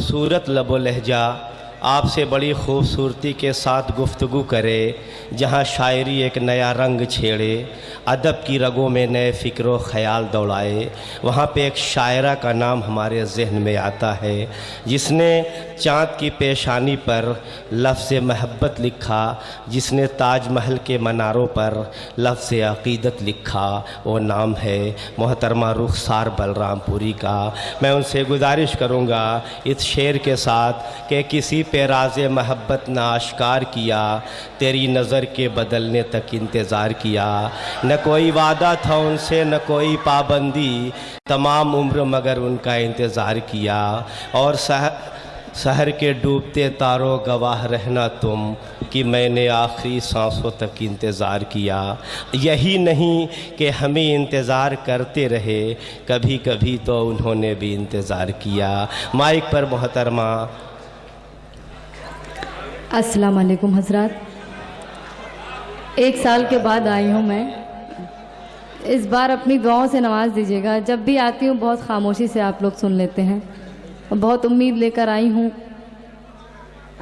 खूबसूरत लबो लहजा आपसे बड़ी खूबसूरती के साथ गुफ्तगू करे, जहाँ शायरी एक नया रंग छेड़े, अदब की रगों में नए फ़िक्र ख़याल दौड़ाए, वहाँ पे एक शायरा का नाम हमारे जहन में आता है जिसने चाँद की पेशानी पर लफ्ज़ महब्बत लिखा, जिसने ताजमहल के मनारों पर लफ्ज़ अक़ीदत लिखा। वो नाम है मोहतरमा रुखसार बलरामपुरी का। मैं उनसे गुजारिश करूँगा इस शेर के साथ कि किसी पे राज़े महब्बत न आश्कार किया, तेरी नज़र के बदलने तक इंतज़ार किया, न कोई वादा था उनसे न कोई पाबंदी, तमाम उम्र मगर उनका इंतज़ार किया। और शहर के डूबते तारों गवाह रहना तुम कि मैंने आखिरी सांसों तक इंतज़ार किया। यही नहीं कि हमें इंतज़ार करते रहे, कभी कभी तो उन्होंने भी इंतज़ार किया। माइक पर मोहतरमा। अस्सलाम वालेकुम हज़रात। 1 साल के बाद आई हूँ मैं। इस बार अपनी दुआओं से नवाज़ दीजिएगा। जब भी आती हूँ बहुत खामोशी से आप लोग सुन लेते हैं। बहुत उम्मीद लेकर आई हूँ।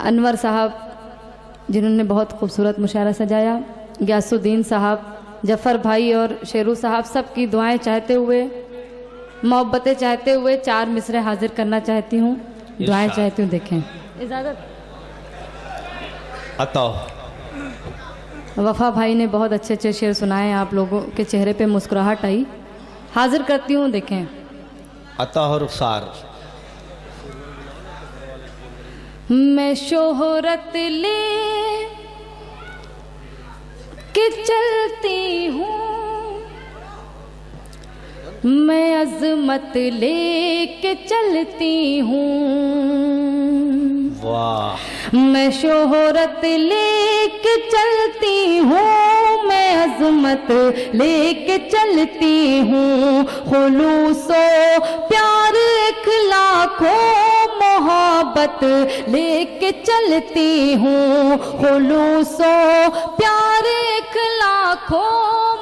अनवर साहब जिन्होंने बहुत खूबसूरत मुशायरा सजाया, गयासुद्दीन साहब, जफ़र भाई और शेरू साहब, सब की दुआएं चाहते हुए, मोहब्बतें चाहते हुए 4 मिसरे हाजिर करना चाहती हूँ, दुआएं चाहती हूँ। देखें, इजाज़त। वफ़ा भाई ने बहुत अच्छे अच्छे शेर सुनाए, आप लोगों के चेहरे पे मुस्कुराहट आई। हाजिर करती हूँ, देखें। अता और रुखसार। मैं शोहरत ले के चलती हूँ, मैं अज़मत ले के चलती हूँ। वाह। मैं शोहरत ले के चलती हूँ, मैं अज़मत ले के चलती हूँ। खुलूसो प्यार इखलाखों मोहब्बत लेके चलती हूँ। खुलूसो प्यार इखलाखों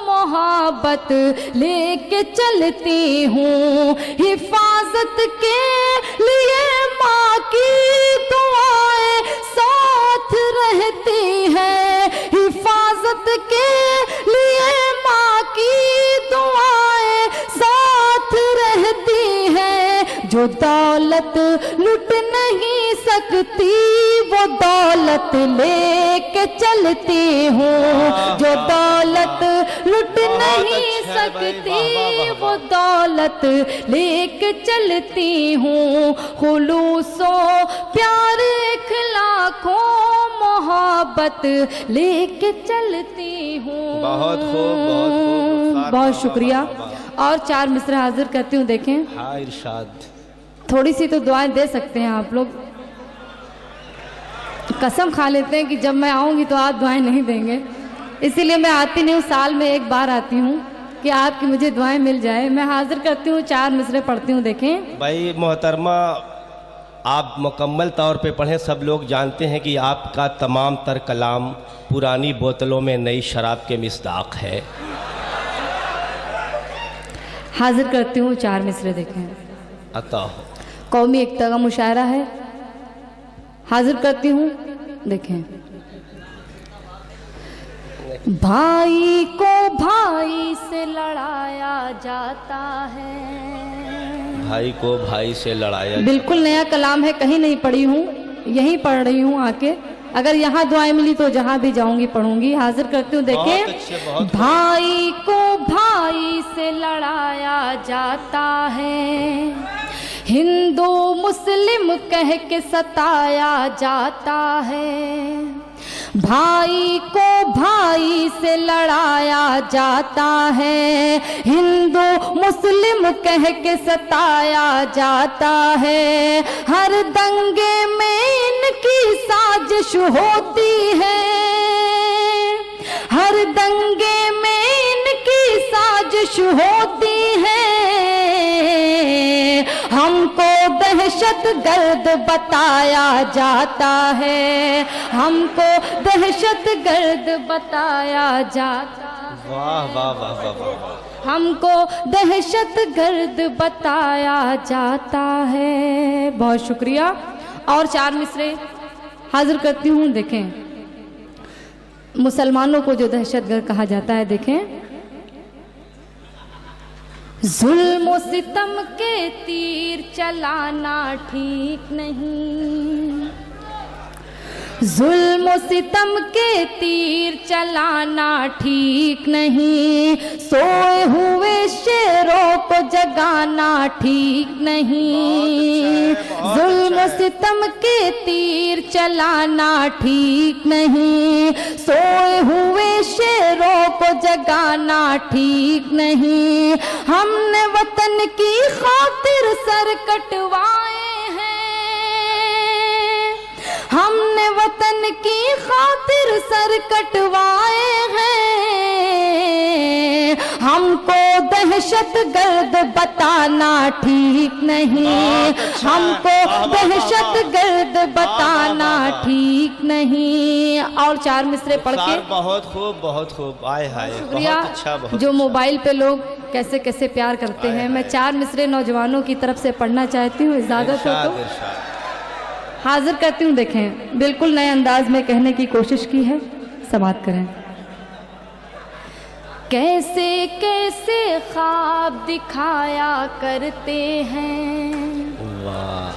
मोहब्बत लेके चलती हूँ। हिफाजत के लिए माँ की दुआएं साथ रहती है, हिफाजत के लिए माँ की दुआएं साथ रहती है। जो दौलत लुट नहीं सकती वो दौलत लेके चलती हूँ। जो दौलत लुट नहीं सकती वो दौलत लेके चलती हूँ। खुलूसो प्यार इखलाखों मोहब्बत लेके चलती हूँ। बहुत खूब, बहुत खूब। बहुत शुक्रिया। और 4 मिसरे हाजिर करती हूँ, देखें। हाँ, इरशाद। थोड़ी सी तो दुआएं दे सकते हैं आप लोग। कसम खा लेते हैं कि जब मैं आऊँगी तो आप दुआएं नहीं देंगे, इसीलिए मैं आती नहीं हूँ। साल में 1 बार आती हूँ कि आपकी मुझे दुआएं मिल जाए। मैं हाजिर करती हूँ, 4 मिसरे पढ़ती हूँ, देखें। भाई मोहतरमा, आप मुकम्मल तौर पे पढ़ें। सब लोग जानते हैं कि आपका तमाम तर कलाम पुरानी बोतलों में नई शराब के मिस्दाक है। हाजिर करती हूँ, 4 मिसरे, देखें। अता हो। कौमी एकता का मुशायरा है। हाजिर करती हूँ, देखें। भाई को भाई से लड़ाया जाता है। भाई को भाई से लड़ाया। बिल्कुल नया कलाम है, कहीं नहीं पढ़ी हूँ, यहीं पढ़ रही हूँ आके। अगर यहाँ दुआएं मिली तो जहाँ भी जाऊंगी पढ़ूंगी। हाजिर करती हूँ, देखें। भाई को भाई से लड़ाया जाता है, हिंदू मुस्लिम कह के सताया जाता है। भाई को भाई से लड़ाया जाता है, हिंदू मुस्लिम कह के सताया जाता है। हर दंगे में इनकी साजिश होती है, हर दंगे में इनकी साजिश होती है। हमको दहशत गर्द बताया जाता है, हमको दहशत गर्द बताया जाता है। वाह वाह वाह वाह वाह। हमको दहशत गर्द बताया जाता है। बहुत शुक्रिया। और 4 मिसरे हाजिर करती हूँ। देखें, मुसलमानों को जो दहशतगर्द कहा जाता है, देखें। जुल्म सितम के तीर चलाना ठीक नहीं, जुल्म सितम के तीर चलाना ठीक नहीं, सोए हुए शेरों को जगाना ठीक नहीं, जुल्म सितम के तीर चलाना ठीक नहीं, सोए हुए शेरों को जगाना ठीक नहीं। हमने वतन की खातिर सर कटवाए हैं, हमने वतन की खातिर सर कटवाए हैं, हमको दहशत गर्द बताना ठीक नहीं, हमको दहशत गर्द बताना ठीक नहीं। और 4 मिसरे पढ़ के। बहुत खूब, बहुत खूब। आए हाय, शुक्रिया। बहुत अच्छा, बहुत जो मोबाइल पे लोग कैसे कैसे प्यार करते हैं। मैं 4 मिसरे नौजवानों की तरफ से पढ़ना चाहती हूँ, इजाजत हो तो हाजिर करती हूँ। देखें, बिल्कुल नए अंदाज में कहने की कोशिश की है, समाप्त करें। कैसे कैसे ख्वाब दिखाया करते हैं, वाह,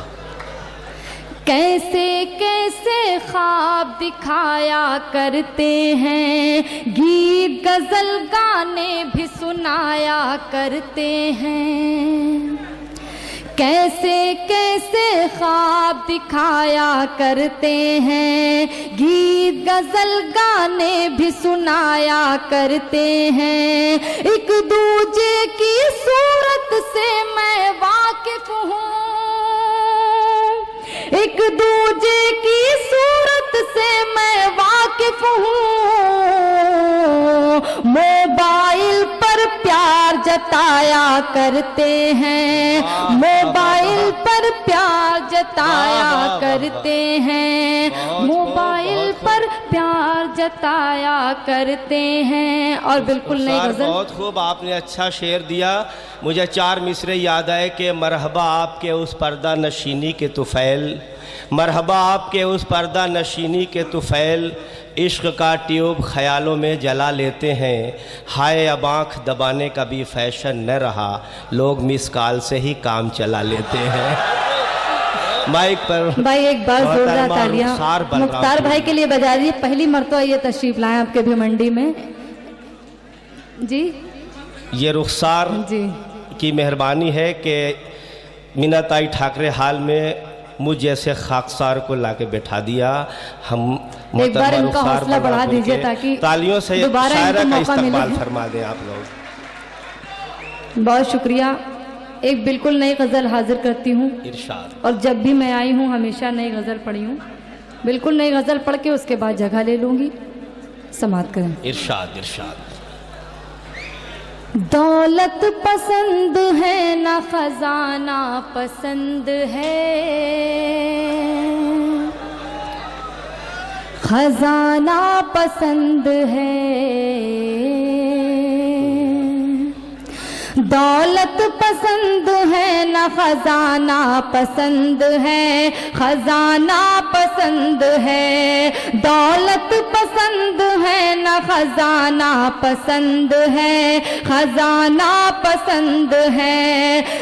कैसे कैसे ख्वाब दिखाया करते हैं, गीत गजल गाने भी सुनाया करते हैं, कैसे कैसे ख्वाब दिखाया करते हैं, गीत गजल गाने भी सुनाया करते हैं। एक दूजे की सूरत से मैं वाकिफ हूँ, एक दूजे की सूरत से मैं वाकिफ हूँ, मोबाइल पर प्यार जताया करते हैं, मोबाइल पर प्यार जताया करते हैं, मोबाइल पर प्यार जताया करते हैं। और बिल्कुल नई गजल। बहुत खूब, आपने अच्छा शेर दिया। मुझे 4 मिसरे याद आए कि मरहबा आपके उस पर्दा नशीनी के तुफैल, मरहबा आपके उस पर्दा नशीनी के तुफैल, इश्क का ट्यूब ख्यालों में जला लेते हैं, हाय अब आँख दबाने का भी फैशन न रहा, लोग मिस कॉल से ही काम चला लेते हैं। माइक पर भाई एक बार जोरदार तालियां मुख्तार भाई के लिए बजा रही है। पहली मरतबा ये तशरीफ लाए आपके भी मंडी में जी। ये रुखसार जी की मेहरबानी है कि मीनाताई ठाकरे हाल में मुझ जैसे खाकसार को लाके बैठा दिया। हम एक बार इनका हौसला बढ़ा दीजिए ताकि तालियों से शायरा का इस्तकबाल फरमा दें आप लोग। बहुत शुक्रिया। एक बिल्कुल नई गज़ल हाजिर करती हूँ। इरशाद। और जब भी मैं आई हूँ हमेशा नई गज़ल पढ़ी हूँ। बिल्कुल नई गज़ल पढ़ के उसके बाद जगह ले लूँगी। समाप्त करें। इरशाद इरशाद। दौलत पसंद है ना खजाना पसंद है, खजाना पसंद है। दौलत पसंद है ना खजाना पसंद है, खजाना पसंद है। दौलत पसंद है ना खजाना पसंद है, खजाना पसंद है।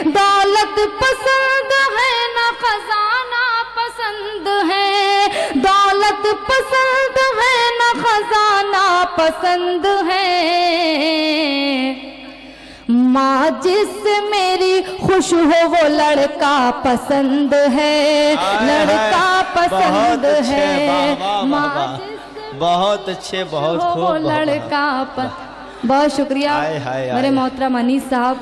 दौलत पसंद है ना खजाना पसंद है, दौलत पसंद है ना खजाना पसंद है। माँ जिससे मेरी खुश हो वो लड़का पसंद है, लड़का पसंद है। माँ बहुत अच्छे, बहुत खूब, लड़का बहुत शुक्रिया। मेरे मोहतरम अनीस साहब,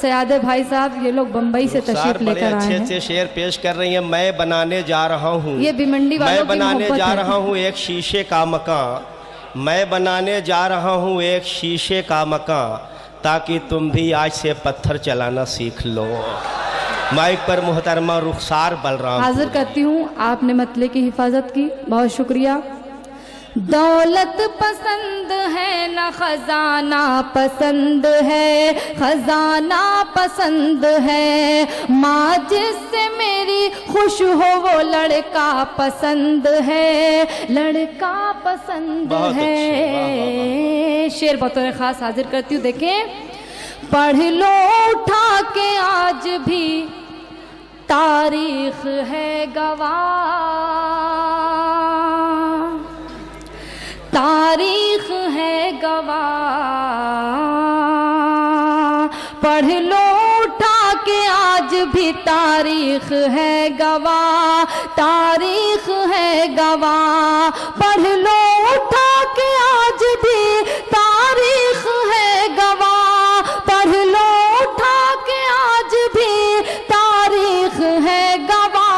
सयादे भाई साहब, ये लोग बम्बई से तशरीफ लेकर आए हैं। अच्छे शेर पेश कर रही हैं। मैं बनाने जा रहा हूँ, ये भिमंडी वालों मैं बनाने जा रहा हूँ एक शीशे का मकान, मैं बनाने जा रहा हूँ एक शीशे का मकान, ताकि तुम भी आज से पत्थर चलाना सीख लो। माइक पर मोहतरमा रुखसार बलराम हाजिर करती हूँ। आपने मतले की हिफाजत की, बहुत शुक्रिया। दौलत पसंद है न खजाना पसंद है, खजाना पसंद है। माँ जिससे मेरी खुश हो वो लड़का पसंद है, लड़का पसंद है। शेर बतौर खास हाजिर करती हूँ, देखें। पढ़ लो उठा के आज भी तारीख है गवाह, तारीख है गवाह। पढ़ लो उठा के आज भी तारीख है गवाह, तारीख है गवाह। पढ़ लो उठा के आज भी तारीख है गवाह, पढ़ लो उठा के आज भी तारीख है गवाह।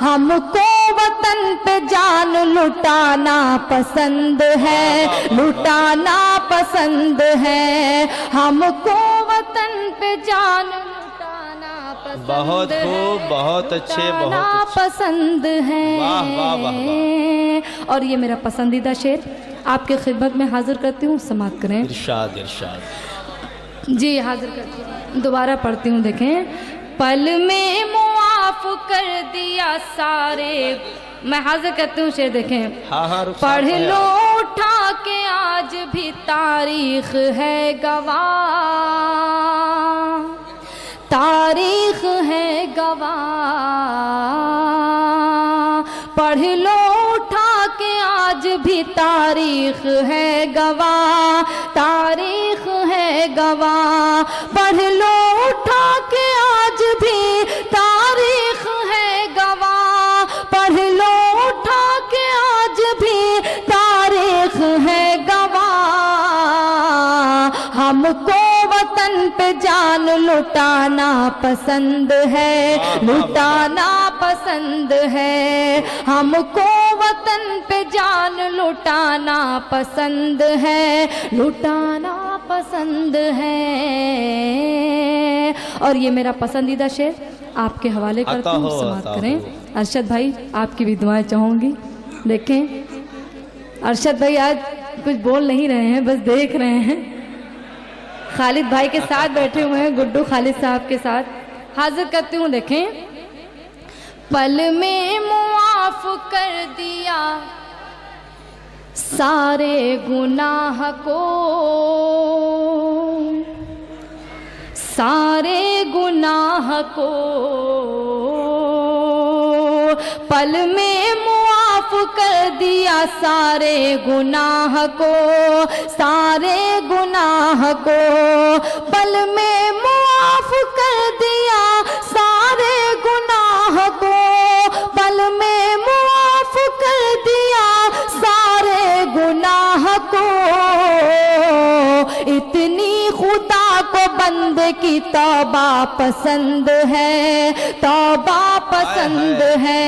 हमको वतन पे जान लुटाना पसंद है, लुटाना पसंद है। हमको वतन पे जान लुटाना पसंद बहुत खूब, बहुत अच्छे, बहुत पसंद है। वाह वाह वाह वाह। और ये मेरा पसंदीदा शेर आपके खिदमत में हाजिर करती हूँ, समाप्त करें। इरशाद इरशाद। जी हाजिर करती हूँ, दोबारा पढ़ती हूँ, देखें। पल में मुआफ कर दिया सारे, मैं हाजिर करती हूँ शेर, देखें। हाँ हाँ, पढ़ लो उठा के आज भी तारीख है गवाह, तारीख है गवाह। पढ़ लो उठा के आज भी तारीख है गवाह, तारीख है गवाह। पढ़ लो उठा के आज भी तारीख है गवाह, पढ़ लो उठा के आज भी तारीख है गवाह। हमको वतन पे जान लुटाना पसंद है, लुटाना पसंद है। हमको वतन पे जान लुटाना पसंद है, लुटाना पसंद है। और ये मेरा पसंदीदा शेर आपके हवाले करती हूँ, समाप्त करें। अरशद भाई आपकी भी दुआएं चाहूँगी। देखें अरशद भाई आज कुछ बोल नहीं रहे हैं, बस देख रहे हैं। खालिद भाई के साथ बैठे हुए हैं, गुड्डू खालिद साहब के साथ। हाजिर करती हूँ, देखें। पल में मुआफ कर दिया सारे गुनाह को, सारे गुनाह को। पल में मुआफ कर दिया सारे गुनाह को, सारे गुनाह को। पल में मुआफ कर दिया सारे गुनाह को, पल में मुआफ कर दिया सारे गुनाह को। इतनी खुदा को बंदे की तौबा पसंद है, तौबा पसंद है।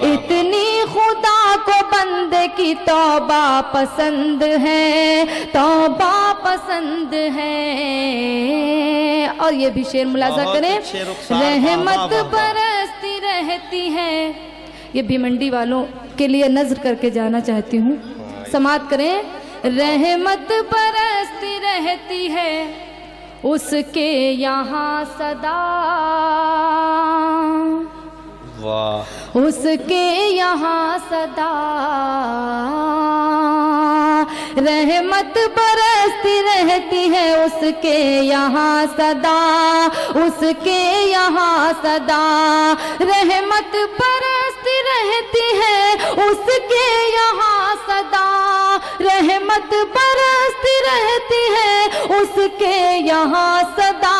इतनी खुदा को बंदे की तौबा पसंद है, तौबा पसंद है। और ये भी शेर मुलाजा करें। रहमत बरसती रहती है, ये भिमंडी वालों के लिए नजर करके जाना चाहती हूँ, समाप्त करें। रहमत बरसती रहती है उसके यहाँ सदा, वाह। उसके यहाँ सदा। रहमत बरसती रहती है उसके यहाँ सदा, उसके यहाँ सदा। रहमत बरसती रहती है उसके यहाँ सदा, रहमत बरसती रहती है उसके यहाँ सदा।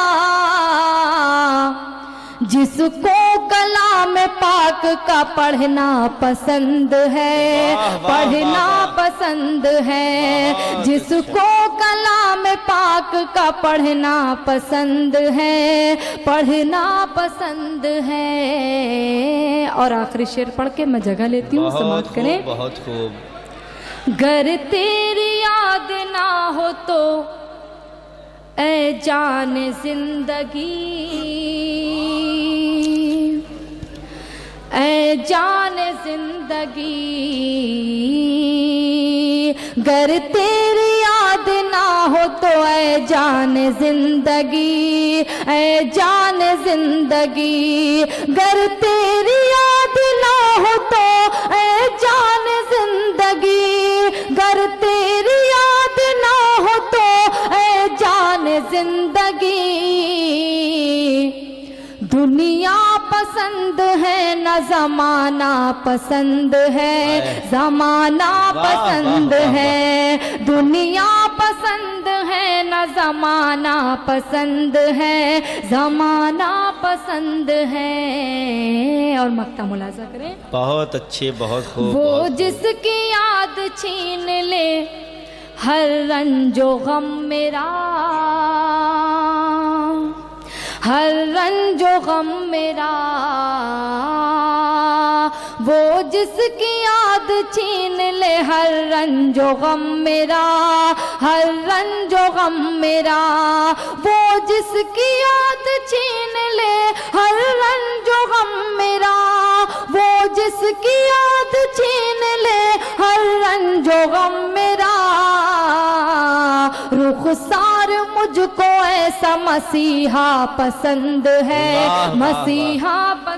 जिसको कलाम पाक का पढ़ना पसंद है, पढ़ना पसंद है। जिसको कलाम पाक का पढ़ना पसंद है, पढ़ना पसंद है। और आखिरी शेर पढ़ के मैं जगह लेती हूँ, समाप्त करें। बहुत खूब। गर तेरी याद ना हो तो ऐ जान जिंदगी, ऐ जान जिंदगी गर तेरी याद ना हो तो ऐ जान जिंदगी, ऐ जान जिंदगी गर तेरी याद ना हो तो ऐ जान जिंदगी, गर तेरी याद ना हो तो ऐ जान जिंदगी। दुनिया पसंद है न जमाना पसंद है, जमाना पसंद है। दुनिया पसंद है न जमाना पसंद है, जमाना पसंद है। और मक्ता मुलाजा करें। बहुत अच्छे, बहुत खूब। वो बहुत जिसकी याद छीन ले हर रंजो गम मेरा, हर रंजो गम मेरा। वो जिसकी याद छीन ले हर रंजो गम मेरा, हर रंजो गम मेरा। वो जिसकी याद छीन ले हर रंजो गम मेरा, वो जिसकी याद छीन ले हर रंजो गम मेरा। रुखसार मुझको ऐसा मसीहा पसंद है, वाह, वाह, वाह। मसीहा